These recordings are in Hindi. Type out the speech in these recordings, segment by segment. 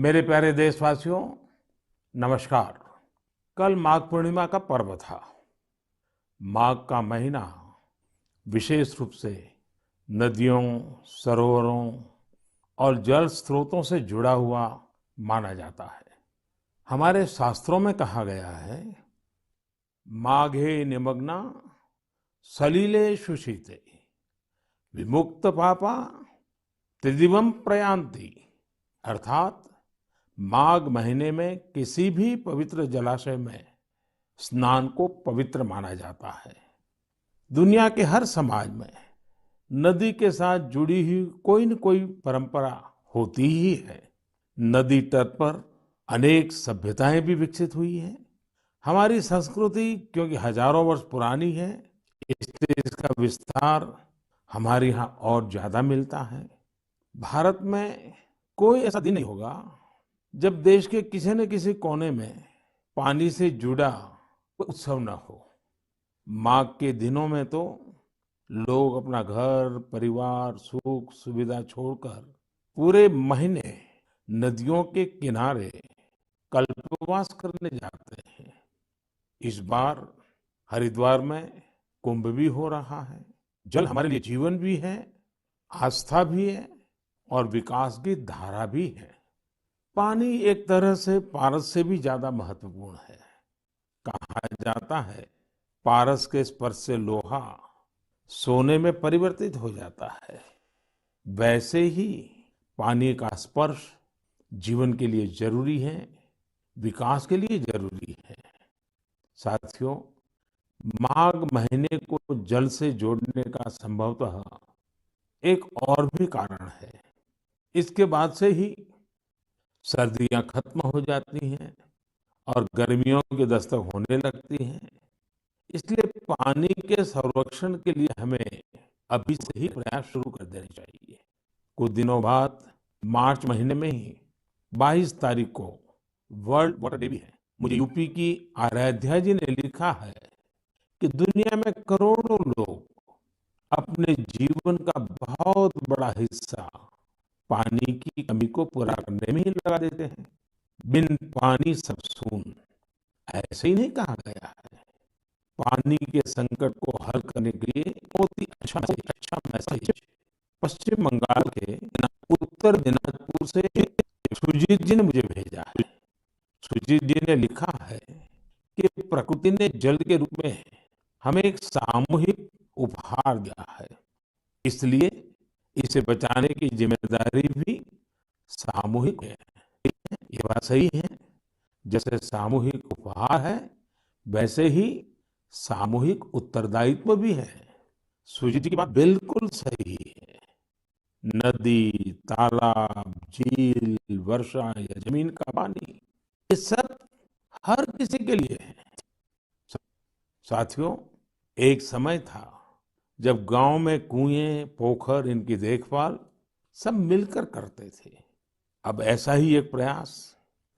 मेरे प्यारे देशवासियों, नमस्कार। कल माघ पूर्णिमा का पर्व था। माघ का महीना विशेष रूप से नदियों, सरोवरों और जल स्रोतों से जुड़ा हुआ माना जाता है। हमारे शास्त्रों में कहा गया है, माघे निमग्ना सलिले सुशीते विमुक्त पापा त्रिदिवम प्रयान्ति। अर्थात माघ महीने में किसी भी पवित्र जलाशय में स्नान को पवित्र माना जाता है। दुनिया के हर समाज में नदी के साथ जुड़ी हुई कोई न कोई परंपरा होती ही है। नदी तट पर अनेक सभ्यताएं भी विकसित हुई हैं। हमारी संस्कृति क्योंकि हजारों वर्ष पुरानी है, इसलिए इसका विस्तार हमारे यहाँ और ज्यादा मिलता है। भारत में कोई ऐसा दिन नहीं होगा जब देश के किसी न किसी कोने में पानी से जुड़ा कोई उत्सव न हो। माघ के दिनों में तो लोग अपना घर, परिवार, सुख सुविधा छोड़कर पूरे महीने नदियों के किनारे कल्पवास करने जाते हैं। इस बार हरिद्वार में कुंभ भी हो रहा है। जल हमारे लिए जीवन भी है, आस्था भी है और विकास की धारा भी है। पानी एक तरह से पारस से भी ज्यादा महत्वपूर्ण है। कहा जाता है, पारस के स्पर्श से लोहा सोने में परिवर्तित हो जाता है। वैसे ही पानी का स्पर्श जीवन के लिए जरूरी है, विकास के लिए जरूरी है। साथियों, माघ महीने को जल से जोड़ने का संभवतः एक और भी कारण है। इसके बाद से ही सर्दियां खत्म हो जाती हैं और गर्मियों की दस्तक होने लगती है। इसलिए पानी के संरक्षण के लिए हमें अभी से ही प्रयास शुरू कर देने चाहिए। कुछ दिनों बाद मार्च महीने में ही 22 तारीख को वर्ल्ड वाटर डे भी है। मुझे यूपी की आराध्या जी ने लिखा है कि दुनिया में करोड़ों लोग अपने जीवन का बहुत बड़ा हिस्सा पानी की कमी को पूरा करने में ही लगा देते हैं। बिन पानी सब सून, ऐसे ही नहीं कहा गया है। पानी के संकट को हल करने के लिए बहुत ही अच्छा मैसेज पश्चिम बंगाल के उत्तर दिनाजपुर से सुजीत जी ने मुझे भेजा है। सुजीत जी ने लिखा है कि प्रकृति ने जल के रूप में हमें एक सामूहिक उपहार दिया है, इसलिए इसे बचाने की जिम्मेदारी भी सामूहिक है। ये बात सही है। जैसे सामूहिक उपहार है, वैसे ही सामूहिक उत्तरदायित्व भी है। सुजीत जी की बात बिल्कुल सही है। नदी, तालाब, झील, वर्षा या जमीन का पानी, ये सब हर किसी के लिए है। साथियों, एक समय था जब गांव में कुएं, पोखर, इनकी देखभाल सब मिलकर करते थे। अब ऐसा ही एक प्रयास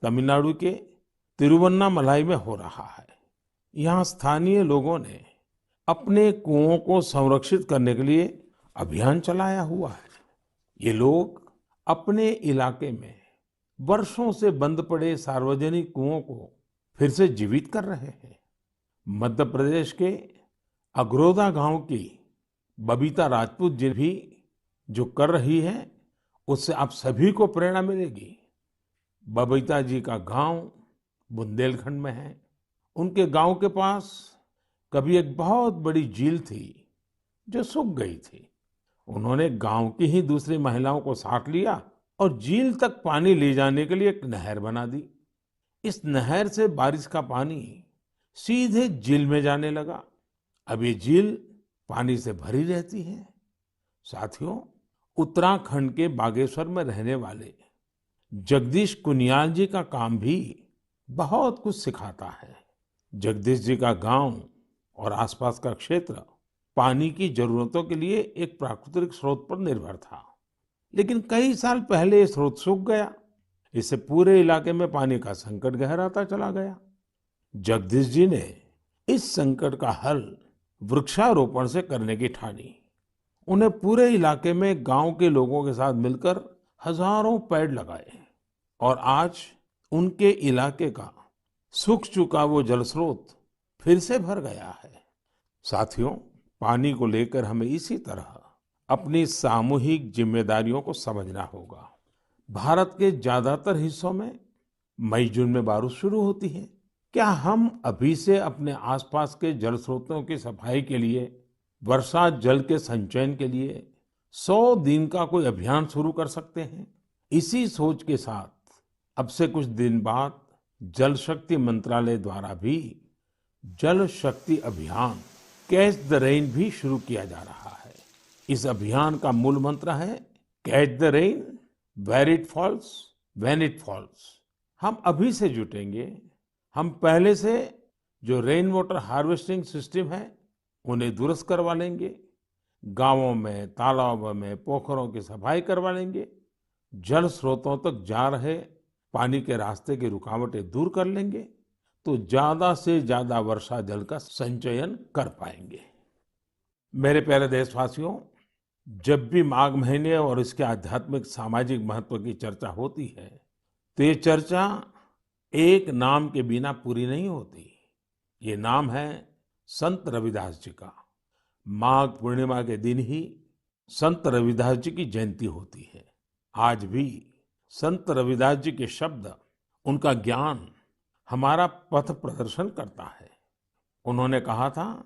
तमिलनाडु के तिरुवन्नामलाई में हो रहा है। यहाँ स्थानीय लोगों ने अपने कुओं को संरक्षित करने के लिए अभियान चलाया हुआ है। ये लोग अपने इलाके में वर्षों से बंद पड़े सार्वजनिक कुओं को फिर से जीवित कर रहे हैं। मध्य प्रदेश के अगरोदा गांव की बबीता राजपूत जी भी जो कर रही है, उससे आप सभी को प्रेरणा मिलेगी। बबीता जी का गांव बुंदेलखंड में है। उनके गांव के पास कभी एक बहुत बड़ी झील थी जो सूख गई थी। उन्होंने गांव की ही दूसरी महिलाओं को साथ लिया और झील तक पानी ले जाने के लिए एक नहर बना दी। इस नहर से बारिश का पानी सीधे झील में जाने लगा। अब ये झील पानी से भरी रहती है। साथियों, उत्तराखंड के बागेश्वर में रहने वाले जगदीश कुनियाल जी का काम भी बहुत कुछ सिखाता है। जगदीश जी का गांव और आसपास का क्षेत्र पानी की जरूरतों के लिए एक प्राकृतिक स्रोत पर निर्भर था, लेकिन कई साल पहले ये स्रोत सूख गया। इससे पूरे इलाके में पानी का संकट गहराता चला गया। जगदीश जी ने इस संकट का हल वृक्षारोपण से करने की ठानी। उन्हें पूरे इलाके में गांव के लोगों के साथ मिलकर हजारों पेड़ लगाए। और आज उनके इलाके का सूख चुका वो जल स्रोत फिर से भर गया है। साथियों, पानी को लेकर हमें इसी तरह अपनी सामूहिक जिम्मेदारियों को समझना होगा। भारत के ज्यादातर हिस्सों में मई जून में बारिश शुरू होती है। क्या हम अभी से अपने आसपास के जल स्रोतों की सफाई के लिए, वर्षा जल के संचयन के लिए 100 दिन का कोई अभियान शुरू कर सकते हैं? इसी सोच के साथ अब से कुछ दिन बाद जल शक्ति मंत्रालय द्वारा भी जल शक्ति अभियान कैच द रेन भी शुरू किया जा रहा है। इस अभियान का मूल मंत्र है catch the rain where it falls when it falls. हम अभी से जुटेंगे, हम पहले से जो रेन वाटर हार्वेस्टिंग सिस्टम है उन्हें दुरुस्त करवा लेंगे, गांवों में, तालाबों में, पोखरों की सफाई करवा लेंगे, जल स्रोतों तक जा रहे पानी के रास्ते की रुकावटें दूर कर लेंगे, तो ज्यादा से ज्यादा वर्षा जल का संचयन कर पाएंगे। मेरे प्यारे देशवासियों, जब भी माघ महीने और इसके आध्यात्मिक सामाजिक महत्व की चर्चा होती है, तो ये चर्चा एक नाम के बिना पूरी नहीं होती। ये नाम है संत रविदास जी का। माघ पूर्णिमा के दिन ही संत रविदास जी की जयंती होती है। आज भी संत रविदास जी के शब्द, उनका ज्ञान हमारा पथ प्रदर्शन करता है। उन्होंने कहा था,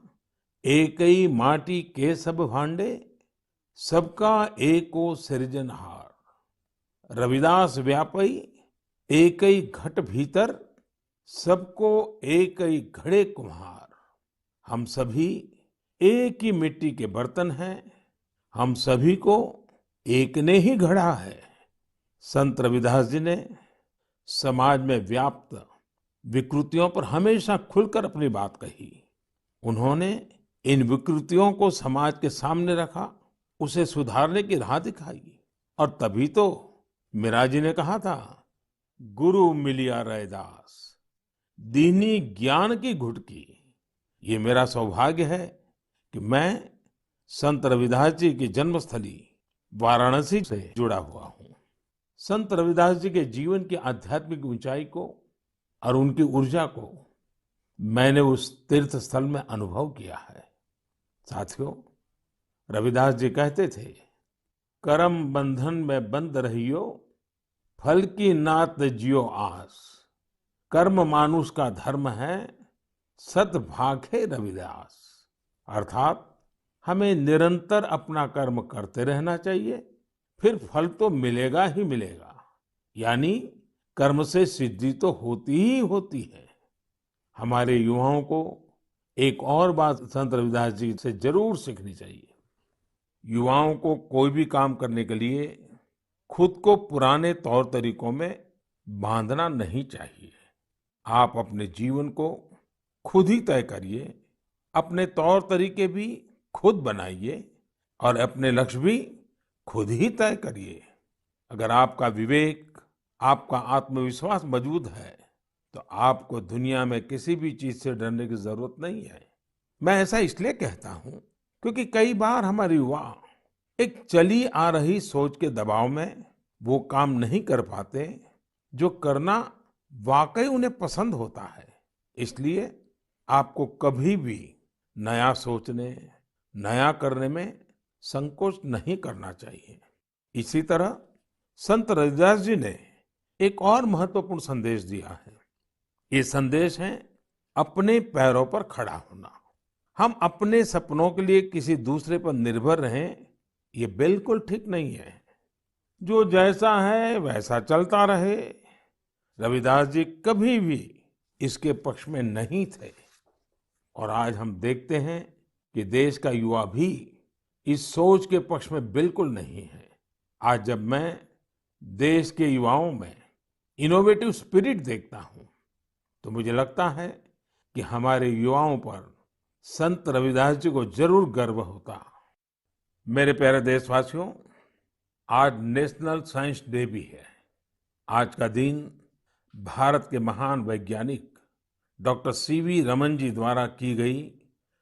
एकई माटी के सब भांडे, सबका एको सृजनहार। रविदास व्यापई एकई घट भीतर, सबको एकई घड़े कुम्हार। हम सभी एक ही मिट्टी के बर्तन हैं, हम सभी को एक ने ही गढ़ा है। संत रविदास जी ने समाज में व्याप्त विकृतियों पर हमेशा खुलकर अपनी बात कही। उन्होंने इन विकृतियों को समाज के सामने रखा, उसे सुधारने की राह दिखाई। और तभी तो मीरा जी ने कहा था, गुरु मिलिया रैदास, दीनी ज्ञान की घुटकी। ये मेरा सौभाग्य है कि मैं संत रविदास जी की जन्मस्थली वाराणसी से जुड़ा हुआ हूँ। संत रविदास जी के जीवन की आध्यात्मिक ऊंचाई को और उनकी ऊर्जा को मैंने उस तीर्थ स्थल में अनुभव किया है। साथियों, रविदास जी कहते थे, करम बंधन में बंद रहियो, फल की नात जियो आस। कर्म मानुष का धर्म है, सत भाखे रविदास। अर्थात हमें निरंतर अपना कर्म करते रहना चाहिए, फिर फल तो मिलेगा ही मिलेगा। यानी कर्म से सिद्धि तो होती ही होती है। हमारे युवाओं को एक और बात संत रविदास जी से जरूर सीखनी चाहिए। युवाओं को कोई भी काम करने के लिए खुद को पुराने तौर तरीकों में बांधना नहीं चाहिए। आप अपने जीवन को खुद ही तय करिए, अपने तौर तरीके भी खुद बनाइए और अपने लक्ष्य भी खुद ही तय करिए। अगर आपका विवेक, आपका आत्मविश्वास मजबूत है, तो आपको दुनिया में किसी भी चीज से डरने की जरूरत नहीं है। मैं ऐसा इसलिए कहता हूँ क्योंकि कई बार हमारे युवा एक चली आ रही सोच के दबाव में वो काम नहीं कर पाते जो करना वाकई उन्हें पसंद होता है। इसलिए आपको कभी भी नया सोचने, नया करने में संकोच नहीं करना चाहिए। इसी तरह संत रविदास जी ने एक और महत्वपूर्ण संदेश दिया है। ये संदेश है अपने पैरों पर खड़ा होना। हम अपने सपनों के लिए किसी दूसरे पर निर्भर रहें, ये बिल्कुल ठीक नहीं है। जो जैसा है वैसा चलता रहे, रविदास जी कभी भी इसके पक्ष में नहीं थे। और आज हम देखते हैं कि देश का युवा भी इस सोच के पक्ष में बिल्कुल नहीं है। आज जब मैं देश के युवाओं में इनोवेटिव स्पिरिट देखता हूं, तो मुझे लगता है कि हमारे युवाओं पर संत रविदास जी को जरूर गर्व होता। मेरे प्यारे देशवासियों, आज नेशनल साइंस डे भी है। आज का दिन भारत के महान वैज्ञानिक डॉक्टर सीवी रमन जी द्वारा की गई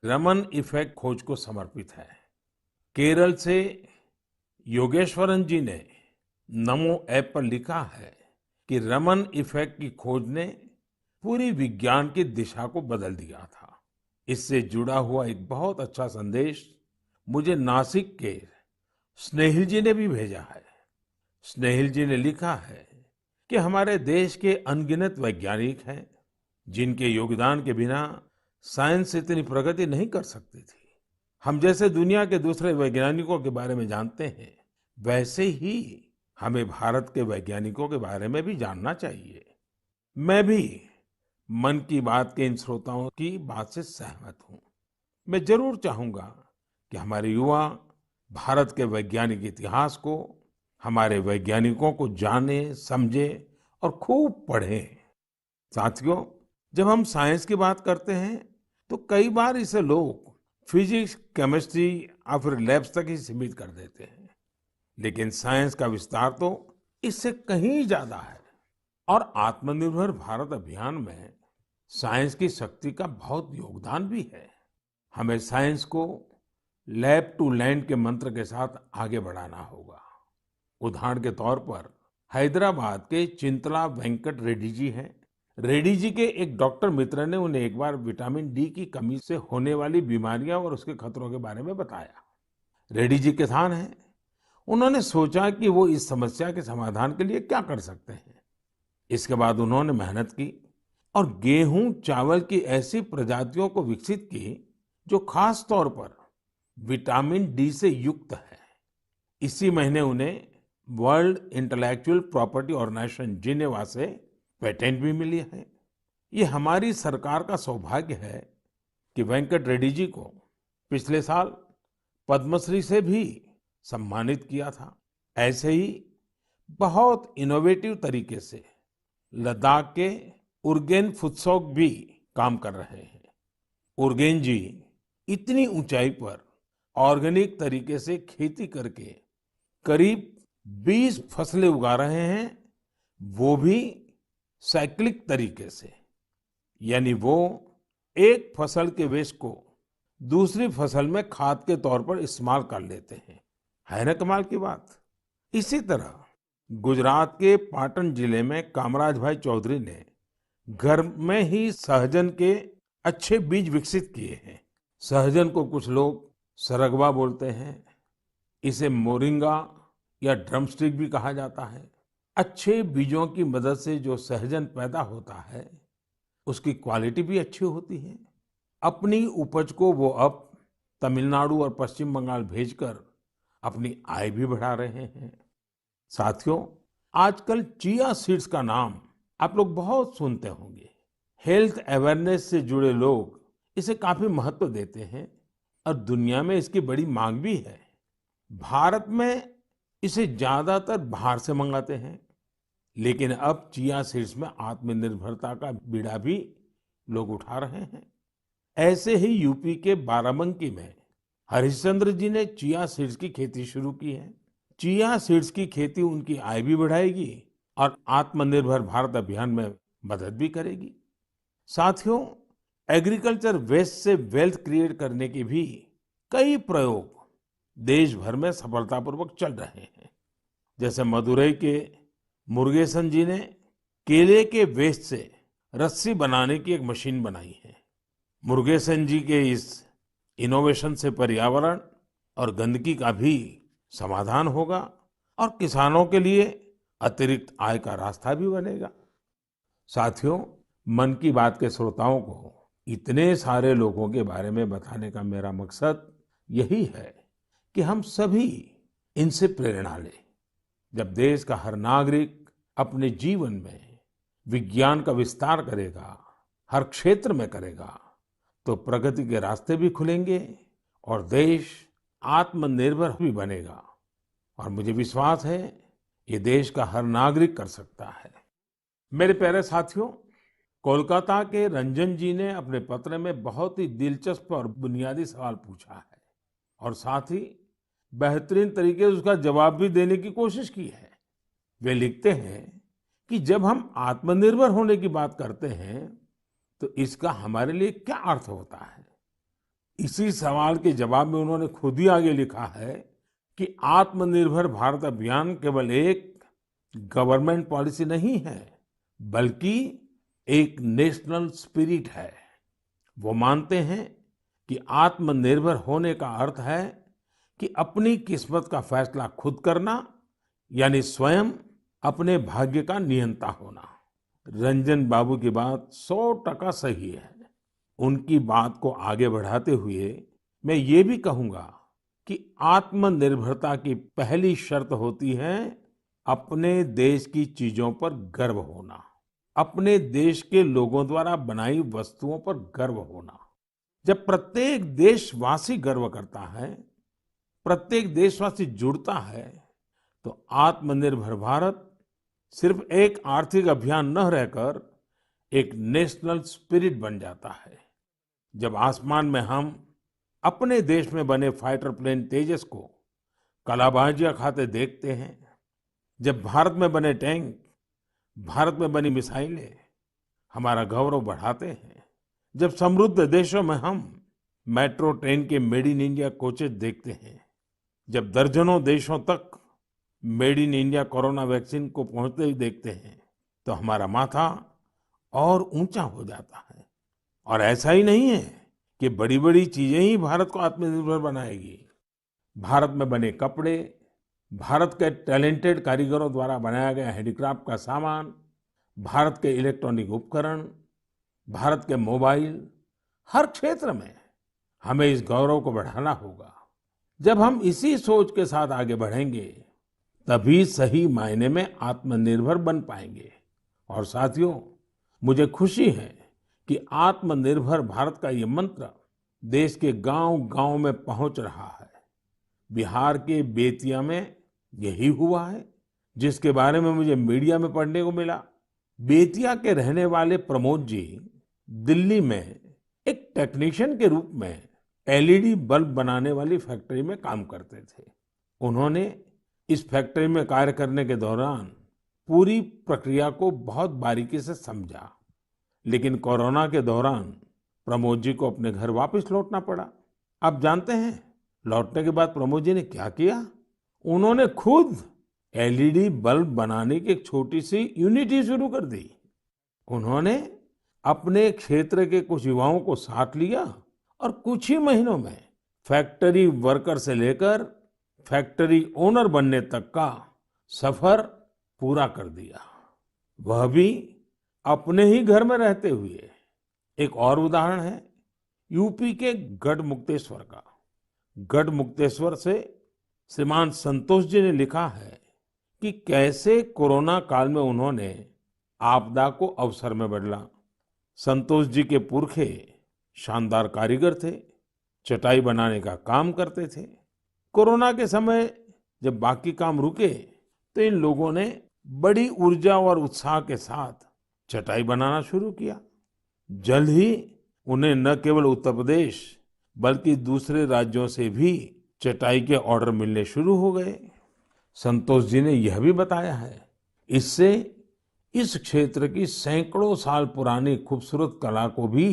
रमन इफेक्ट खोज को समर्पित है। केरल से योगेश्वरन जी ने नमो ऐप पर लिखा है कि रमन इफेक्ट की खोज ने पूरी विज्ञान की दिशा को बदल दिया था। इससे जुड़ा हुआ एक बहुत अच्छा संदेश मुझे नासिक के स्नेहिल जी ने भी भेजा है। स्नेहिल जी ने लिखा है कि हमारे देश के अनगिनत वैज्ञानिक हैं जिनके योगदान के बिना साइंस इतनी प्रगति नहीं कर सकती थी। हम जैसे दुनिया के दूसरे वैज्ञानिकों के बारे में जानते हैं, वैसे ही हमें भारत के वैज्ञानिकों के बारे में भी जानना चाहिए। मैं भी मन की बात के इन श्रोताओं की बात से सहमत हूँ। मैं जरूर चाहूंगा कि हमारे युवा भारत के वैज्ञानिक इतिहास को, हमारे वैज्ञानिकों को जाने, समझे और खूब पढ़ें। साथियों, जब हम साइंस की बात करते हैं तो कई बार इसे लोग फिजिक्स, केमिस्ट्री या फिर लैब्स तक ही सीमित कर देते हैं। लेकिन साइंस का विस्तार तो इससे कहीं ज्यादा है। और आत्मनिर्भर भारत अभियान में साइंस की शक्ति का बहुत योगदान भी है। हमें साइंस को लैब टू लैंड के मंत्र के साथ आगे बढ़ाना होगा। उदाहरण के तौर पर हैदराबाद के चिंतला वेंकट रेड्डी जी हैं। रेड्डी जी के एक डॉक्टर मित्र ने उन्हें एक बार विटामिन डी की कमी से होने वाली बीमारियां और उसके खतरों के बारे में बताया। रेड्डी जी किसान हैं। उन्होंने सोचा कि वो इस समस्या के समाधान के लिए क्या कर सकते हैं। इसके बाद उन्होंने मेहनत की और गेहूं चावल की ऐसी प्रजातियों को विकसित की जो खास तौर पर विटामिन डी से युक्त है। इसी महीने उन्हें World Intellectual Property Organization Geneva से पेटेंट भी मिली है। ये हमारी सरकार का सौभाग्य है कि वेंकट रेड्डी जी को पिछले साल पद्मश्री से भी सम्मानित किया था। ऐसे ही बहुत इनोवेटिव तरीके से लद्दाख के उरगेन फुत्सौग भी काम कर रहे हैं। उरगेन जी इतनी ऊंचाई पर ऑर्गेनिक तरीके से खेती करके करीब 20 फसलें उगा रहे हैं, वो भी साइक्लिक तरीके से। यानी वो एक फसल के वेस्ट को दूसरी फसल में खाद के तौर पर इस्तेमाल कर लेते हैं। है ना कमाल की बात। इसी तरह गुजरात के पाटन जिले में कामराज भाई चौधरी ने घर में ही सहजन के अच्छे बीज विकसित किए हैं। सहजन को कुछ लोग सरगवा बोलते हैं। इसे मोरिंगा या ड्रमस्टिक भी कहा जाता है। अच्छे बीजों की मदद से जो सहजन पैदा होता है, उसकी क्वालिटी भी अच्छी होती है। अपनी उपज को वो अब तमिलनाडु और पश्चिम बंगाल भेजकर अपनी आय भी बढ़ा रहे हैं। साथियों, आजकल चिया सीड्स का नाम आप लोग बहुत सुनते होंगे। हेल्थ अवेयरनेस से जुड़े लोग इसे काफी महत्व देते हैं और दुनिया में इसकी बड़ी मांग भी है। भारत में इसे ज्यादातर बाहर से मंगाते हैं, लेकिन अब चिया सीड्स में आत्मनिर्भरता का बीड़ा भी लोग उठा रहे हैं। ऐसे ही यूपी के बाराबंकी में हरिश्चंद्र जी ने चिया सीड्स की खेती शुरू की है। चिया सीड्स की खेती उनकी आय भी बढ़ाएगी और आत्मनिर्भर भारत अभियान में मदद भी करेगी। साथियों, एग्रीकल्चर वेस्ट से वेल्थ क्रिएट करने के भी कई प्रयोग देश भर में सफलतापूर्वक चल रहे हैं। जैसे मदुरई के मुरुगेसन जी ने केले के वेस्ट से रस्सी बनाने की एक मशीन बनाई है। मुरुगेसन जी के इस इनोवेशन से पर्यावरण और गंदगी का भी समाधान होगा और किसानों के लिए अतिरिक्त आय का रास्ता भी बनेगा। साथियों, मन की बात के श्रोताओं को इतने सारे लोगों के बारे में बताने का मेरा मकसद यही है कि हम सभी इनसे प्रेरणा लें। जब देश का हर नागरिक अपने जीवन में विज्ञान का विस्तार करेगा, हर क्षेत्र में करेगा, तो प्रगति के रास्ते भी खुलेंगे और देश आत्मनिर्भर भी बनेगा। और मुझे विश्वास है ये देश का हर नागरिक कर सकता है। मेरे प्यारे साथियों, कोलकाता के रंजन जी ने अपने पत्र में बहुत ही दिलचस्प और बुनियादी सवाल पूछा है और साथ ही बेहतरीन तरीके से उसका जवाब भी देने की कोशिश की है। वे लिखते हैं कि जब हम आत्मनिर्भर होने की बात करते हैं तो इसका हमारे लिए क्या अर्थ होता है। इसी सवाल के जवाब में उन्होंने खुद ही आगे लिखा है कि आत्मनिर्भर भारत अभियान केवल एक गवर्नमेंट पॉलिसी नहीं है, बल्कि एक नेशनल स्पिरिट है। वो मानते हैं कि आत्मनिर्भर होने का अर्थ है कि अपनी किस्मत का फैसला खुद करना, यानी स्वयं अपने भाग्य का नियंता होना। रंजन बाबू की बात 100% सही है। उनकी बात को आगे बढ़ाते हुए मैं ये भी कहूंगा कि आत्मनिर्भरता की पहली शर्त होती है अपने देश की चीजों पर गर्व होना, अपने देश के लोगों द्वारा बनाई वस्तुओं पर गर्व होना। जब प्रत्येक देशवासी गर्व करता है, प्रत्येक देशवासी जुड़ता है, तो आत्मनिर्भर भारत सिर्फ एक आर्थिक अभियान न रहकर एक नेशनल स्पिरिट बन जाता है। जब आसमान में हम अपने देश में बने फाइटर प्लेन तेजस को कलाबाजियां खाते देखते हैं, जब भारत में बने टैंक, भारत में बनी मिसाइलें हमारा गौरव बढ़ाते हैं, जब समृद्ध देशों में हम मेट्रो ट्रेन के मेड इन इंडिया कोचेस देखते हैं, जब दर्जनों देशों तक made in India corona vaccine को पहुंचते ही देखते हैं, तो हमारा माथा और ऊंचा हो जाता है। और ऐसा ही नहीं है कि बड़ी बड़ी चीजें ही भारत को आत्मनिर्भर बनाएगी। भारत में बने कपड़े, भारत के टैलेंटेड कारीगरों द्वारा बनाया गया हैंडीक्राफ्ट का सामान, भारत के इलेक्ट्रॉनिक उपकरण, भारत के मोबाइल, हर क्षेत्र में हमें इस गौरव को बढ़ाना होगा। जब हम इसी सोच के साथ आगे बढ़ेंगे, तभी सही मायने में आत्मनिर्भर बन पाएंगे। और साथियों, मुझे खुशी है कि आत्मनिर्भर भारत का ये मंत्र देश के गांव-गांव में पहुंच रहा है। बिहार के बेतिया में यही हुआ है, जिसके बारे में मुझे मीडिया में पढ़ने को मिला। बेतिया के रहने वाले प्रमोद जी दिल्ली में एक टेक्नीशियन के रूप में एलईडी बल्ब बनाने वाली फैक्ट्री में काम करते थे। उन्होंने इस फैक्ट्री में कार्य करने के दौरान पूरी प्रक्रिया को बहुत बारीकी से समझा, लेकिन कोरोना के दौरान प्रमोद जी को अपने घर वापस लौटना पड़ा। आप जानते हैं, लौटने के बाद प्रमोद जी ने क्या किया? उन्होंने खुद एलईडी बल्ब बनाने की एक छोटी सी यूनिट ही शुरू कर दी। उन्होंने अपने क्षेत्र के कुछ युवाओं को साथ लिया और कुछ ही महीनों में फैक्ट्री वर्कर से लेकर फैक्ट्री ओनर बनने तक का सफर पूरा कर दिया, वह भी अपने ही घर में रहते हुए। एक और उदाहरण है यूपी के गढ़मुक्तेश्वर का। गढ़मुक्तेश्वर से श्रीमान संतोष जी ने लिखा है कि कैसे कोरोना काल में उन्होंने आपदा को अवसर में बदला। संतोष जी के पुरखे शानदार कारीगर थे, चटाई बनाने का काम करते थे। कोरोना के समय जब बाकी काम रुके, तो इन लोगों ने बड़ी ऊर्जा और उत्साह के साथ चटाई बनाना शुरू किया। जल्द ही उन्हें न केवल उत्तर प्रदेश बल्कि दूसरे राज्यों से भी चटाई के ऑर्डर मिलने शुरू हो गए। संतोष जी ने यह भी बताया है, इससे इस क्षेत्र की सैकड़ों साल पुरानी खूबसूरत कला को भी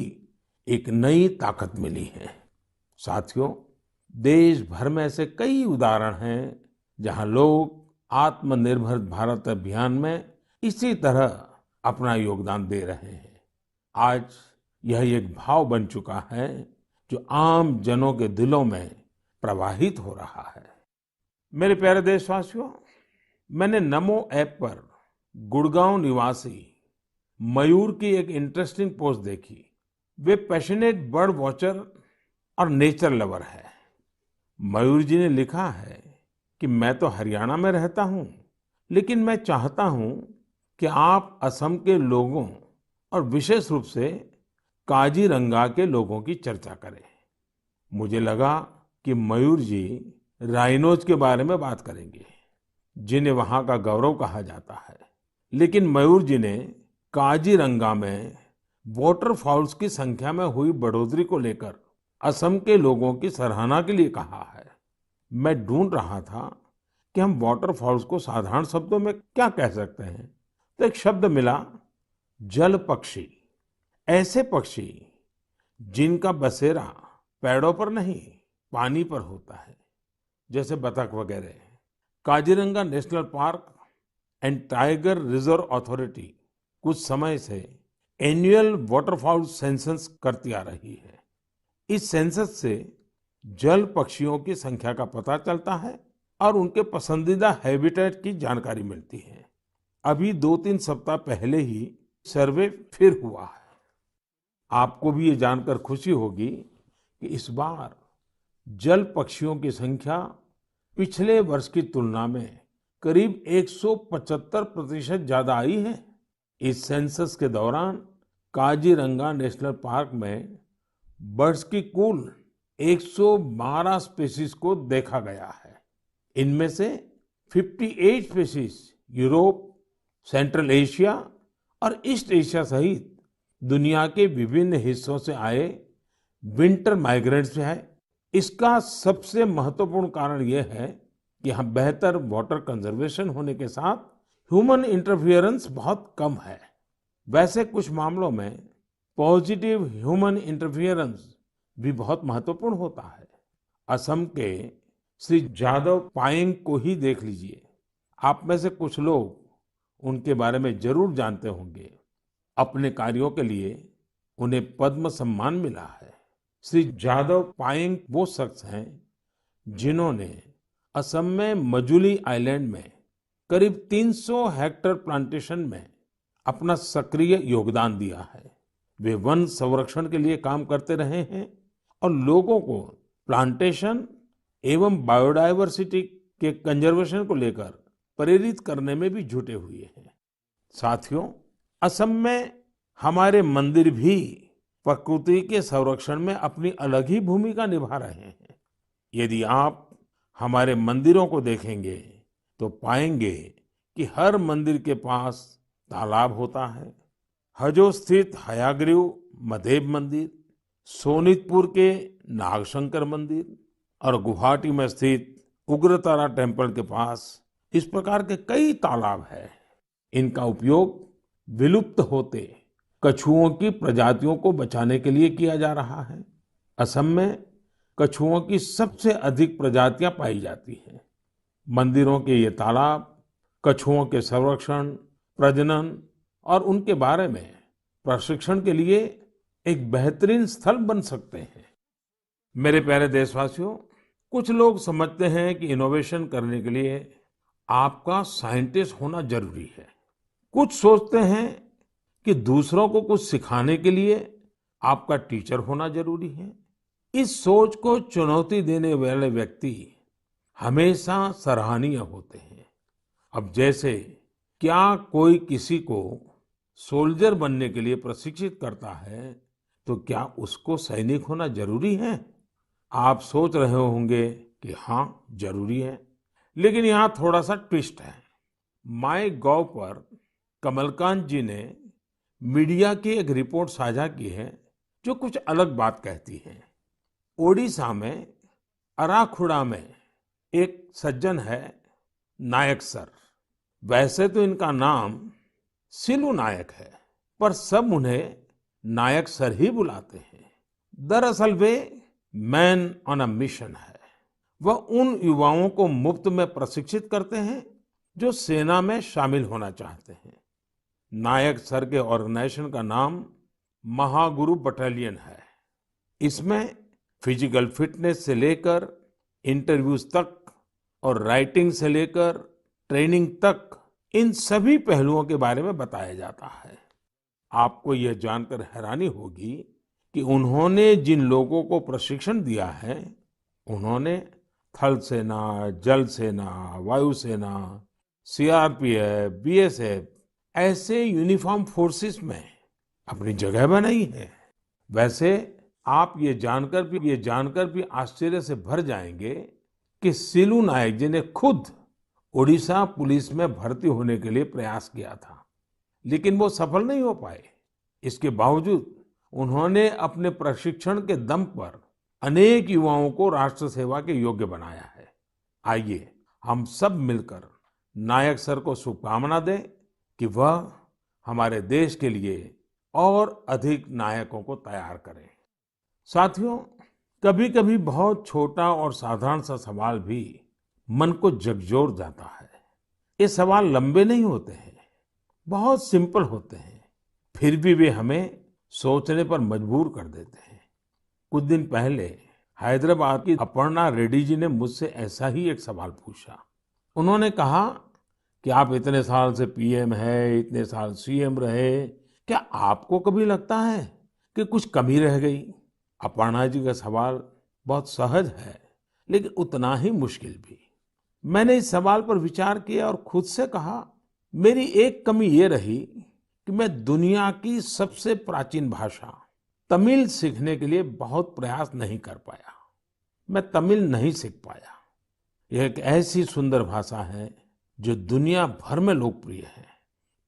एक नई ताकत मिली है। साथियों, देश भर में ऐसे कई उदाहरण हैं जहां लोग आत्मनिर्भर भारत अभियान में इसी तरह अपना योगदान दे रहे हैं। आज यह एक भाव बन चुका है जो आम जनों के दिलों में प्रवाहित हो रहा है। मेरे प्यारे देशवासियों, मैंने नमो ऐप पर गुड़गांव निवासी मयूर की एक इंटरेस्टिंग पोस्ट देखी। वे पैशनेट बर्ड वॉचर और नेचर लवर है। मयूर जी ने लिखा है कि मैं तो हरियाणा में रहता हूं, लेकिन मैं चाहता हूं कि आप असम के लोगों और विशेष रूप से काजीरंगा के लोगों की चर्चा करें। मुझे लगा कि मयूर जी राइनोज के बारे में बात करेंगे, जिन्हें वहां का गौरव कहा जाता है। लेकिन मयूर जी ने काजीरंगा में वाटरफॉल्स की संख्या में हुई बढ़ोतरी को लेकर असम के लोगों की सराहना के लिए कहा है। मैं ढूंढ रहा था कि हम वाटरफॉल्स को साधारण शब्दों में क्या कह सकते हैं, तो एक शब्द मिला, जल पक्षी। ऐसे पक्षी जिनका बसेरा पेड़ों पर नहीं, पानी पर होता है, जैसे बतख वगैरह। Kaziranga national park and tiger reserve authority कुछ समय से एनुअल वाटरफाउल सेंसस करती आ रही है। इस सेंसस से जल पक्षियों की संख्या का पता चलता है और उनके पसंदीदा हैबिटेट की जानकारी मिलती है। अभी 2-3 सप्ताह पहले ही सर्वे फिर हुआ है। आपको भी ये जानकर खुशी होगी कि इस बार जल पक्षियों की संख्या पिछले वर्ष की तुलना में करीब 175% ज्यादा आई है। इस सेंसस के दौरान काजीरंगा नेशनल पार्क में बर्ड्स की कुल 112 स्पीशीज को देखा गया है। इनमें से 58 स्पीशीज यूरोप, सेंट्रल एशिया और ईस्ट एशिया सहित दुनिया के विभिन्न हिस्सों से आए विंटर माइग्रेंट्स है। इसका सबसे महत्वपूर्ण कारण यह है कि यहाँ बेहतर वाटर कंजर्वेशन होने के साथ ह्यूमन इंटरफियरेंस बहुत कम है। वैसे कुछ मामलों में पॉजिटिव ह्यूमन इंटरफियरेंस भी बहुत महत्वपूर्ण होता है। असम के श्री जादव पायेंग को ही देख लीजिए। आप में से कुछ लोग उनके बारे में जरूर जानते होंगे। अपने कार्यों के लिए उन्हें पद्म सम्मान मिला है। श्री जादव पायेंग वो शख्स हैं जिन्होंने असम में मजुली आइलैंड में करीब 300 हेक्टेयर प्लांटेशन में अपना सक्रिय योगदान दिया है। वे वन संरक्षण के लिए काम करते रहे हैं और लोगों को प्लांटेशन एवं बायोडायवर्सिटी के कंजर्वेशन को लेकर प्रेरित करने में भी जुटे हुए हैं। साथियों, असम में हमारे मंदिर भी प्रकृति के संरक्षण में अपनी अलग ही भूमिका निभा रहे हैं। यदि आप हमारे मंदिरों को देखेंगे तो पाएंगे कि हर मंदिर के पास तालाब होता है। हजो स्थित हयाग्रीव मधेब मंदिर, सोनितपुर के नागशंकर मंदिर और गुवाहाटी में स्थित उग्रतारा टेम्पल के पास इस प्रकार के कई तालाब हैं। इनका उपयोग विलुप्त होते कछुओं की प्रजातियों को बचाने के लिए किया जा रहा है। असम में कछुओं की सबसे अधिक प्रजातियां पाई जाती हैं। मंदिरों के ये तालाब कछुओं के संरक्षण, प्रजनन और उनके बारे में प्रशिक्षण के लिए एक बेहतरीन स्थल बन सकते हैं। मेरे प्यारे देशवासियों, कुछ लोग समझते हैं कि इनोवेशन करने के लिए आपका साइंटिस्ट होना जरूरी है। कुछ सोचते हैं कि दूसरों को कुछ सिखाने के लिए आपका टीचर होना जरूरी है। इस सोच को चुनौती देने वाले व्यक्ति हमेशा सराहनीय होते हैं। अब जैसे क्या कोई किसी को सोल्जर बनने के लिए प्रशिक्षित करता है तो क्या उसको सैनिक होना जरूरी है? आप सोच रहे होंगे कि हाँ, जरूरी है। लेकिन यहाँ थोड़ा सा ट्विस्ट है। माय गॉव पर कमलकांत जी ने मीडिया की एक रिपोर्ट साझा की है जो कुछ अलग बात कहती है। ओडिशा में अराखुड़ा में एक सज्जन है नायक सर। वैसे तो इनका नाम सिलू नायक है, पर सब उन्हें नायक सर ही बुलाते हैं। दरअसल वे मैन ऑन अ मिशन है। वह उन युवाओं को मुफ्त में प्रशिक्षित करते हैं जो सेना में शामिल होना चाहते हैं। नायक सर के ऑर्गेनाइजेशन का नाम महागुरु बटालियन है। इसमें फिजिकल फिटनेस से लेकर इंटरव्यूज तक और राइटिंग से लेकर ट्रेनिंग तक इन सभी पहलुओं के बारे में बताया जाता है। आपको यह जानकर हैरानी होगी कि उन्होंने जिन लोगों को प्रशिक्षण दिया है, उन्होंने थल सेना, जल सेना, वायुसेना, सीआरपीएफ, बीएसएफ ऐसे यूनिफॉर्म फोर्सेस में अपनी जगह बनाई है। वैसे आप ये जानकर भी आश्चर्य से भर जाएंगे कि सिलू नायक जी ने खुद ओडिशा पुलिस में भर्ती होने के लिए प्रयास किया था, लेकिन वो सफल नहीं हो पाए। इसके बावजूद उन्होंने अपने प्रशिक्षण के दम पर अनेक युवाओं को राष्ट्र सेवा के योग्य बनाया है। आइए हम सब मिलकर नायक सर को शुभकामना दें कि वह हमारे देश के लिए और अधिक नायकों को तैयार करें। साथियों, कभी-कभी बहुत छोटा और साधारण सा सवाल भी मन को झकझोर जाता है। ये सवाल लंबे नहीं होते हैं, बहुत सिंपल होते हैं, फिर भी वे हमें सोचने पर मजबूर कर देते हैं। कुछ दिन पहले हैदराबाद की अपर्णा रेड्डी जी ने मुझसे ऐसा ही एक सवाल पूछा। उन्होंने कहा कि आप इतने साल से पीएम है, इतने साल सीएम रहे, क्या आपको कभी लगता है कि कुछ कमी रह गई? अपर्णा जी का सवाल बहुत सहज है, लेकिन उतना ही मुश्किल भी। मैंने इस सवाल पर विचार किया और खुद से कहा, मेरी एक कमी ये रही कि मैं दुनिया की सबसे प्राचीन भाषा तमिल सीखने के लिए बहुत प्रयास नहीं कर पाया। मैं तमिल नहीं सीख पाया। यह एक ऐसी सुंदर भाषा है जो दुनिया भर में लोकप्रिय है।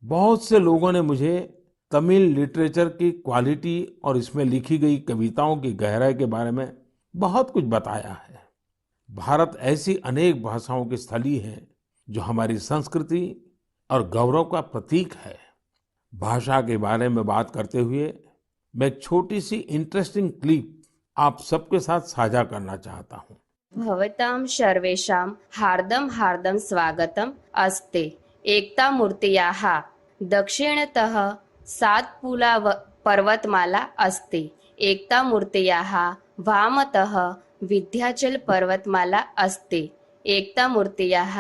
बहुत से लोगों ने मुझे तमिल लिटरेचर की क्वालिटी और इसमें लिखी गई कविताओं की गहराई के बारे में बहुत कुछ बताया है। भारत ऐसी अनेक भाषाओं की स्थली है जो हमारी संस्कृति और गौरव का प्रतीक है। भाषा के बारे में बात करते हुए मैं एक छोटी सी इंटरेस्टिंग क्लिप आप सबके साथ साझा करना चाहता हूँ। भवतां सर्वेषां हार्दं हार्दं स्वागतम् अस्ति। एकता मूर्त्याः दक्षिणतः सातपुला पर्वतमाला अस्ति। एकता मूर्त्याः वामतः विन्ध्याचल पर्वतमाला अस्ति। एकता मूर्त्याः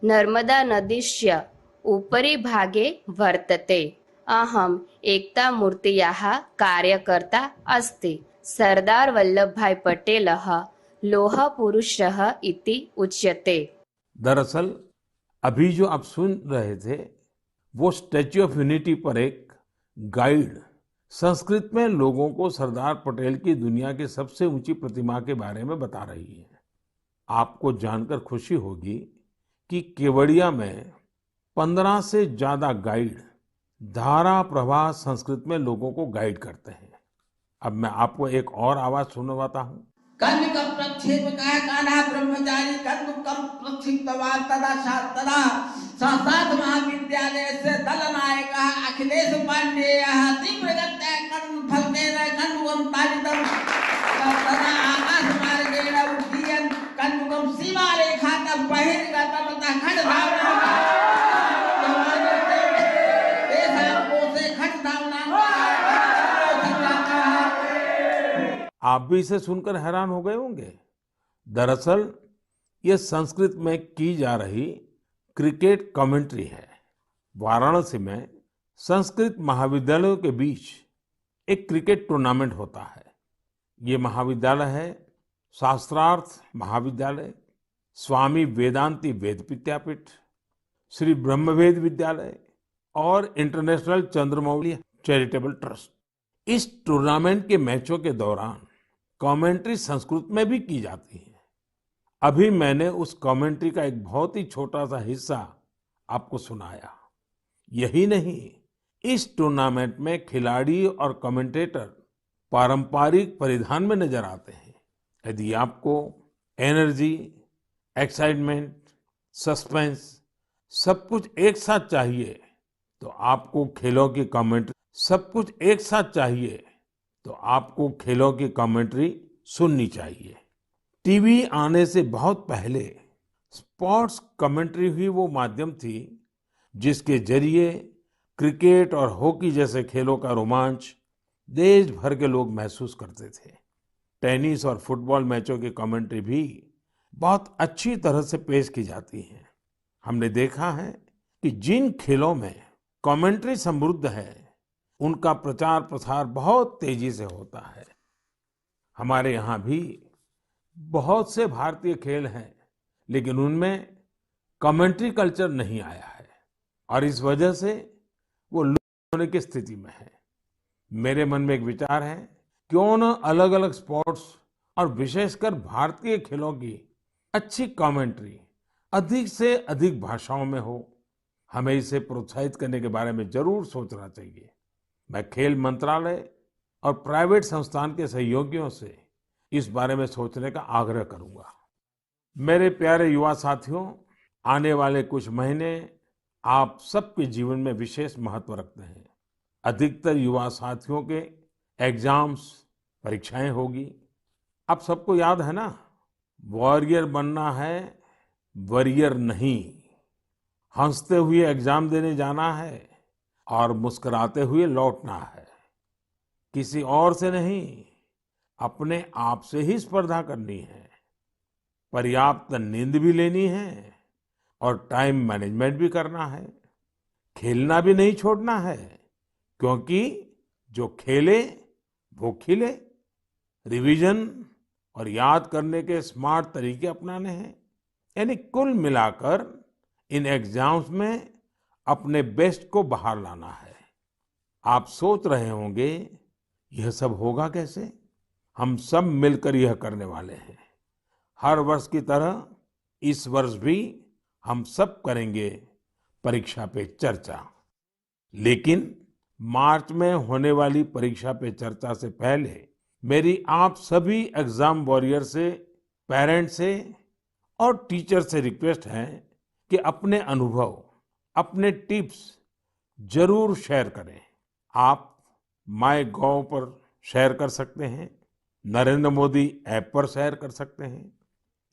नर्मदा नदीस्य उपरि भागे वर्तते। अहम् एकता मूर्त्याः कार्यकर्ता अस्ति। सरदार वल्लभभाई पटेलः लोह पुरुषः इति उच्यते। दरअसल अभी जो आप सुन रहे थे वो स्टैच्यू ऑफ यूनिटी पर एक गाइड संस्कृत में लोगों को सरदार पटेल की दुनिया की सबसे ऊंची प्रतिमा के बारे में बता रही है। आपको जानकर खुशी होगी कि केवड़िया में 15 से ज्यादा गाइड धारा प्रवाह संस्कृत में लोगों को गाइड करते हैं। अब मैं आपको एक और आवाज सुनवाता हूँ। कन्निकं प्रक्षेपकाय कान्हा ब्रह्मचारी कन्दुकं प्रक्षिप्तवान् तदा तदा संस्कृत महाविद्यालयस्य दलनायकः अखिलेश पाण्डेयः तीव्रगत्या कण्ठफलकेन कन्दुकं ताडितं तदा आकाशमार्गेण उड्डयन् कन्दुकं सीमारेखातः बहिर्गतं ततः खड्गधावनं तेषां कोशे खड्गधावनां आप भी इसे सुनकर हैरान हो गए होंगे। दरअसल ये संस्कृत में की जा रही क्रिकेट कमेंट्री है। वाराणसी में संस्कृत महाविद्यालयों के बीच एक क्रिकेट टूर्नामेंट होता है। ये महाविद्यालय है शास्त्रार्थ महाविद्यालय, स्वामी वेदांती वेद विद्यापीठ, श्री ब्रह्मवेद विद्यालय और इंटरनेशनल चंद्रमौली चैरिटेबल ट्रस्ट। इस टूर्नामेंट के मैचों के दौरान कमेंट्री संस्कृत में भी की जाती है। अभी मैंने उस कमेंट्री का एक बहुत ही छोटा सा हिस्सा आपको सुनाया। यही नहीं, इस टूर्नामेंट में खिलाड़ी और कमेंटेटर पारंपरिक परिधान में नजर आते हैं। यदि आपको एनर्जी, एक्साइटमेंट, सस्पेंस सब कुछ एक साथ चाहिए तो आपको खेलों की कमेंट्री सुननी चाहिए। टीवी आने से बहुत पहले स्पोर्ट्स कमेंट्री ही वो माध्यम थी जिसके जरिए क्रिकेट और हॉकी जैसे खेलों का रोमांच देश भर के लोग महसूस करते थे। टेनिस और फुटबॉल मैचों की कमेंट्री भी बहुत अच्छी तरह से पेश की जाती है। हमने देखा है कि जिन खेलों में कमेंट्री समृद्ध है उनका प्रचार प्रसार बहुत तेजी से होता है। हमारे यहाँ भी बहुत से भारतीय खेल हैं, लेकिन उनमें कमेंट्री कल्चर नहीं आया है और इस वजह से वो लुप्त होने की स्थिति में है। मेरे मन में एक विचार है, क्यों न अलग अलग स्पोर्ट्स और विशेषकर भारतीय खेलों की अच्छी कमेंट्री अधिक से अधिक भाषाओं में हो। हमें इसे प्रोत्साहित करने के बारे में जरूर सोचना चाहिए। मैं खेल मंत्रालय और प्राइवेट संस्थान के सहयोगियों से इस बारे में सोचने का आग्रह करूंगा। मेरे प्यारे युवा साथियों, आने वाले कुछ महीने आप सबके जीवन में विशेष महत्व रखते हैं। अधिकतर युवा साथियों के एग्जाम्स, परीक्षाएं होगी। आप सबको याद है ना, वॉरियर बनना है, वॉरियर नहीं। हंसते हुए एग्जाम देने जाना है और मुस्कुराते हुए लौटना है। किसी और से नहीं, अपने आप से ही स्पर्धा करनी है। पर्याप्त नींद भी लेनी है और टाइम मैनेजमेंट भी करना है। खेलना भी नहीं छोड़ना है, क्योंकि जो खेले वो खिले। रिवीजन और याद करने के स्मार्ट तरीके अपनाने हैं। यानी कुल मिलाकर इन एग्जाम्स में अपने बेस्ट को बाहर लाना है। आप सोच रहे होंगे, यह सब होगा कैसे? हम सब मिलकर यह करने वाले हैं। हर वर्ष की तरह इस वर्ष भी हम सब करेंगे परीक्षा पे चर्चा। लेकिन मार्च में होने वाली परीक्षा पे चर्चा से पहले मेरी आप सभी एग्जाम वॉरियर से, पेरेंट्स से और टीचर से रिक्वेस्ट है कि अपने अनुभव, अपने टिप्स जरूर शेयर करें। आप माय गॉव पर शेयर कर सकते हैं, नरेंद्र मोदी ऐप पर शेयर कर सकते हैं।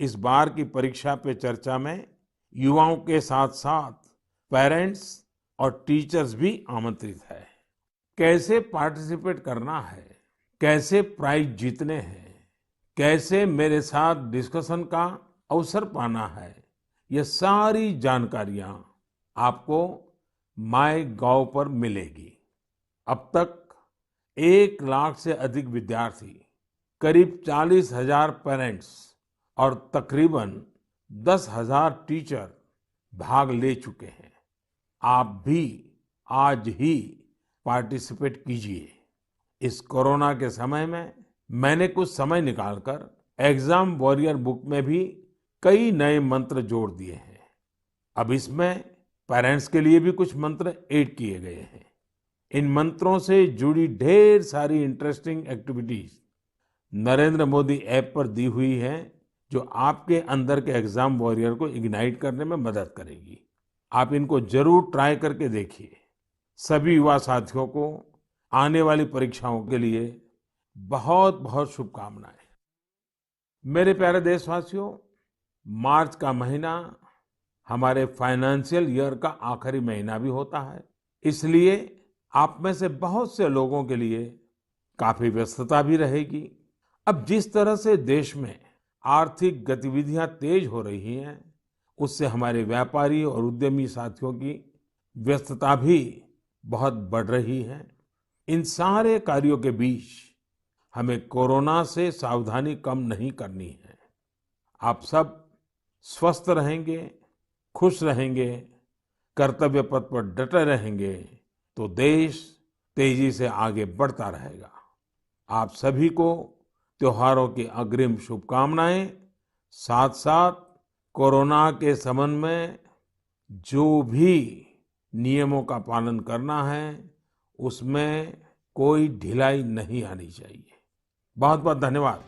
इस बार की परीक्षा पे चर्चा में युवाओं के साथ साथ पेरेंट्स और टीचर्स भी आमंत्रित है। कैसे पार्टिसिपेट करना है, कैसे प्राइज जीतने हैं, कैसे मेरे साथ डिस्कशन का अवसर पाना है, ये सारी जानकारियां आपको माय गॉव पर मिलेगी। अब तक 1 लाख से अधिक विद्यार्थी, करीब 40,000 पेरेंट्स और तकरीबन 10,000 टीचर भाग ले चुके हैं। आप भी आज ही पार्टिसिपेट कीजिए। इस कोरोना के समय में मैंने कुछ समय निकालकर एग्जाम वॉरियर बुक में भी कई नए मंत्र जोड़ दिए हैं। अब इसमें पेरेंट्स के लिए भी कुछ मंत्र ऐड किए गए हैं। इन मंत्रों से जुड़ी ढेर सारी interesting activities Narendra Modi app पर दी हुई है, जो आपके अंदर के एग्जाम वॉरियर को इग्नाइट करने में मदद करेगी। आप इनको जरूर ट्राई करके देखिए। सभी युवा साथियों को आने वाली परीक्षाओं के लिए बहुत बहुत शुभकामनाएं। मेरे प्यारे देशवासियों, मार्च का महीना हमारे फाइनेंशियल ईयर का आखिरी महीना भी होता है। इसलिए आप में से बहुत से लोगों के लिए काफी व्यस्तता भी रहेगी। अब जिस तरह से देश में आर्थिक गतिविधियां तेज हो रही हैं, उससे हमारे व्यापारी और उद्यमी साथियों की व्यस्तता भी बहुत बढ़ रही है। इन सारे कार्यों के बीच हमें कोरोना से सावधानी कम नहीं करनी है। आप सब स्वस्थ रहेंगे, खुश रहेंगे, कर्तव्य पथ पर डटे रहेंगे, तो देश तेजी से आगे बढ़ता रहेगा। आप सभी को त्योहारों की अग्रिम शुभकामनाएं। साथ साथ कोरोना के संबंध में जो भी नियमों का पालन करना है, उसमें कोई ढिलाई नहीं आनी चाहिए। बहुत बहुत धन्यवाद।